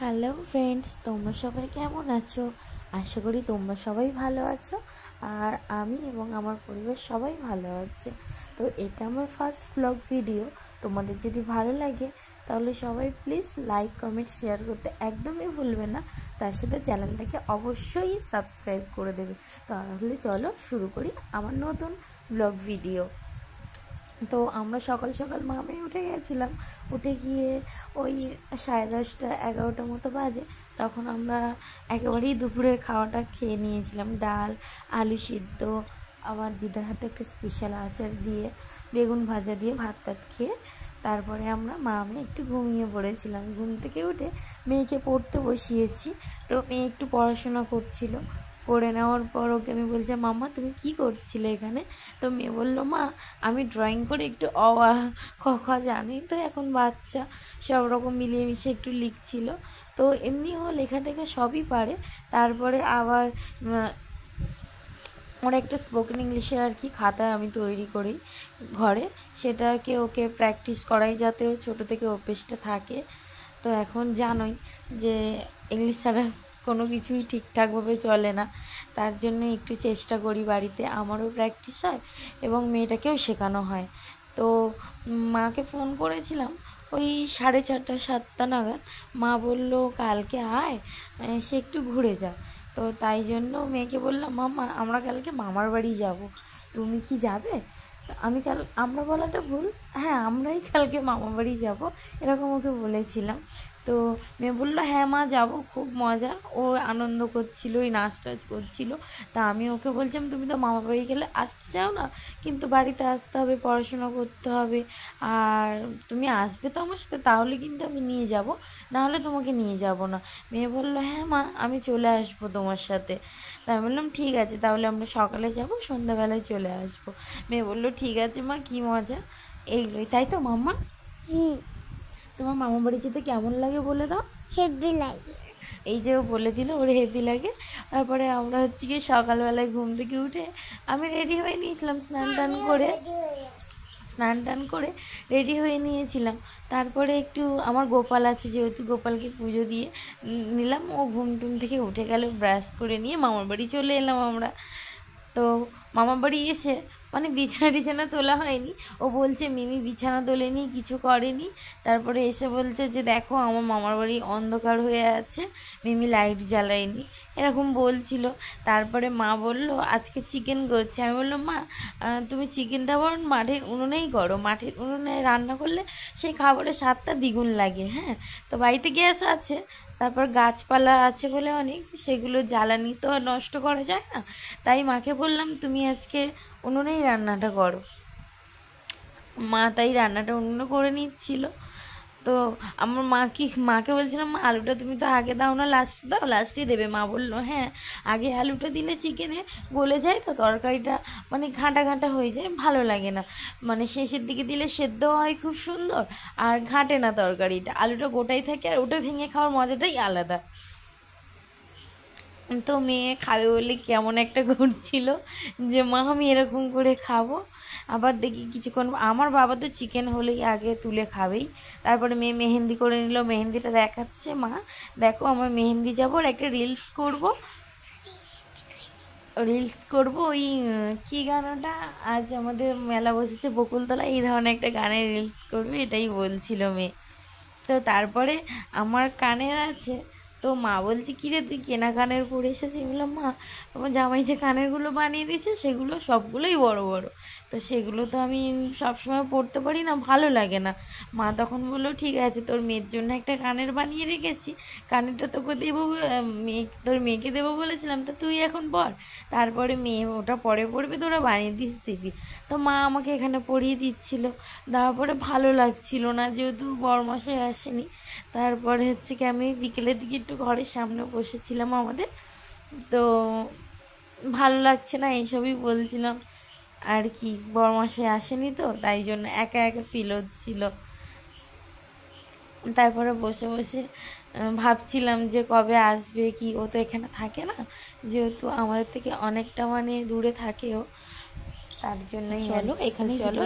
Hello friends, তোমরা সবাই কেমন আছো? আশা করি তোমরা সবাই ভালো আছো। আর আমি এবং আমার পরিবার সবাই ভালো আছে। তো এটা আমার ফার্স্ট ব্লগ ভিডিও। তোমাদের যদি ভালো লাগে তাহলে সবাই প্লিজ লাইক, কমেন্ট, শেয়ার করতে একদমই ভুলবে না। তার সাথে চ্যানেলটাকে অবশ্যই সাবস্ক্রাইব করে দেবে। তাহলে চলো শুরু করি আমার নতুন ব্লগ ভিডিও। তো আমরা সকাল সকাল মামে উঠে গেছিলাম। উঠে গিয়ে ওই 10:30 11টা মতো বাজে। তখন আমরা একেবারেই দুপুরের খাওয়াটা খেয়ে নিয়েছিলাম। ডাল, আলু সিদ্ধ, আমার দিদার হাতে একটা স্পেশাল আচার দিয়ে, বেগুন ভাজা দিয়ে ভাত খেয়ে তারপরে আমরা মামে একটু ঘুমিয়ে পড়েছিলাম। ঘুম থেকে উঠে মেয়েকে পড়তে বসিয়েছি। তো মেয়ে একটু পড়াশোনা করছিল। পড়ে নেওয়ার পর ওকে আমি বলছি, মাম্মা তুমি কি করছিলে এখানে? তো মেয়ে বললো, মা আমি ড্রয়িং করে একটু অ আ ক খ জানি তো, এখন বাচ্চা সব রকম মিলিয়ে মিশিয়ে একটু লিখছিল। তো এমনি ও লেখা টেখা সবই পারে। তারপরে আবার ওর একটা স্পোকেন ইংলিশের আর কি খাতা আমি তৈরি করি ঘরে, সেটাকে ওকে প্র্যাকটিস করাই যাতে ও ছোটো থেকে অভ্যেসটা থাকে। তো এখন জানোই যে ইংলিশ ছাড়া কোনো কিছুই ঠিকঠাকভাবে চলে না। তার জন্য একটু চেষ্টা করি বাড়িতে, আমারও প্র্যাকটিস হয় এবং মেয়েটাকেও শেখানো হয়। তো মাকে ফোন করেছিলাম ওই 6:30 7টা নাগাদ। মা বলল কালকে আয়, সে একটু ঘুরে যা। তো তাই জন্য মেয়েকে বললাম, মাম্মা আমরা কালকে মামার বাড়ি যাব, তুমি কি যাবে? আমরা বলাটা ভুল, হ্যাঁ আমরাই কালকে মামার বাড়ি যাব, এরকম ওকে বলেছিলাম। তো মেয়ে বললো, হ্যাঁ মা যাব, খুব মজা। ও আনন্দ করছিল, ওই নাচ টাচ করছিল। তা আমি ওকে বলছিলাম, তুমি তো মামার বাড়ি গেলে আসতে চাও না, কিন্তু বাড়িতে আসতে হবে, পড়াশোনা করতে হবে, আর তুমি আসবে তো আমার সাথে, তাহলে কিন্তু আমি নিয়ে যাব, নাহলে তোমাকে নিয়ে যাব না। মেয়ে বললো, হ্যাঁ মা আমি চলে আসবো তোমার সাথে। তাই আমি বললাম ঠিক আছে, তাহলে আমরা সকালে যাব, সন্ধ্যাবেলায় চলে আসবো। মেয়ে বললো ঠিক আছে মা, কী মজা। এইগুলোই, তাই তো মাম্মা? তোমার মামার বাড়ি যেতে কেমন লাগে বলে দাও। হেভি লাগে। এই যে ও বলে দিল ওর হেভি লাগে। তারপরে আমরা হচ্ছে কি সকালবেলায় ঘুম থেকে উঠে আমি রেডি হয়ে নিয়েছিলাম, স্নান টান করে রেডি হয়ে নিয়েছিলাম। তারপরে একটু আমার গোপাল আছে, যেহেতু গোপালকে পুজো দিয়ে নিলাম। ও ঘুম টুম থেকে উঠে গেল, ব্রাশ করে নিয়ে মামার বাড়ি চলে এলাম আমরা। তো মামার বাড়ি এসে মানে বিছানা টিছানা তোলা হয়নি। ও বলছে মিমি বিছানা তোলেনি, কিছু করেনি। তারপরে এসে বলছে যে দেখো আমার মামার বাড়ি অন্ধকার হয়ে আছে, মিমি লাইট জ্বালায়নি, এরকম বলছিল। তারপরে মা বলল আজকে চিকেন করছে। আমি বললাম, মা তুমি চিকেনটা বরং মাটির উনুনেই করো, মাটির উনুনে রান্না করলে সেই খাবারের স্বাদটা দ্বিগুণ লাগে। হ্যাঁ, তো বাড়িতে গ্যাস আছে, তারপর গাছপালা আছে বলে অনেক, সেগুলো জ্বালানি তো আর নষ্ট করা যায় না। তাই মাকে বললাম তুমি আজকে উনুনেই রান্নাটা করো। মা তাই রান্নাটা উনুনে করে নিচ্ছিল। তো আমার মাকে বলছিলাম, মা আলুটা তুমি তো আগে দাও না, লাস্টে দাও, লাস্টেই দেবে। মা বললো হ্যাঁ, আগে আলুটা দিলে চিকেনে গলে যায়, তো তরকারিটা মানে ঘাঁটা ঘাঁটা হয়ে যায়, ভালো লাগে না। মানে শেষের দিকে দিলে সেদ্ধ হয় খুব সুন্দর, আর ঘাঁটে না তরকারিটা, আলুটা গোটাই থাকে, আর ওটা ভেঙে খাওয়ার মজাটাই আলাদা। তো মেয়ে খাবে বলে কেমন একটা করছিল যে মা আমি এরকম করে খাবো। আবার দেখি কিছুক্ষণ, আমার বাবা তো চিকেন হলেই আগে তুলে খাবেই। তারপরে মেয়ে মেহেন্দি করে নিল, মেহেন্দিটা দেখাচ্ছে, মা দেখো আমার মেহেন্দি যাবো, আর একটা রিলস করব ওই কী গান ওটা, আজ আমাদের মেলা বসেছে বকুলতলা, এই ধরনের একটা গানের রিলস করবে, এটাই বলছিল মেয়ে। তো তারপরে আমার কানের আছে, তো মা বলছে কী রে তুই কেনা কানের পরে এসেছি? বললাম, মা তোমার জামাই যে কানেরগুলো বানিয়ে দিয়েছে সেগুলো সবগুলোই বড় বড়, তো সেগুলো তো আমি সবসময় পরতে পারি না, ভালো লাগে না। মা তখন বললো ঠিক আছে, তোর মেয়ের জন্য একটা কানের বানিয়ে রেখেছি, কানেরটা তোকে দেবো, তোর মেয়েকে দেবো বলেছিলাম, তো তুই এখন পর, তারপরে মেয়ে ওটা পরে পড়বে, তোরা বানিয়ে দিবি। তো মা আমাকে এখানে পরিয়ে দিচ্ছিল। তারপরে ভালো লাগছিল না, যেহেতু বরমাসায় আসেনি। তারপরে হচ্ছে কি আমি বিকেলের দিকে একটু ঘরের সামনে বসেছিলাম আমাদের, তো ভালো লাগছে না, এইসবই বলছিলাম আর কি। বরমাসায় আসেনি তো তাই জন্য একা একা ফিল হচ্ছিল। তারপরে বসে বসে ভাবছিলাম যে কবে আসবে কি। ও তো এখানে থাকে না, যেহেতু আমাদের থেকে অনেকটা মানে দূরে থাকে ও, তার জন্যই। চলো এখানে, চলো।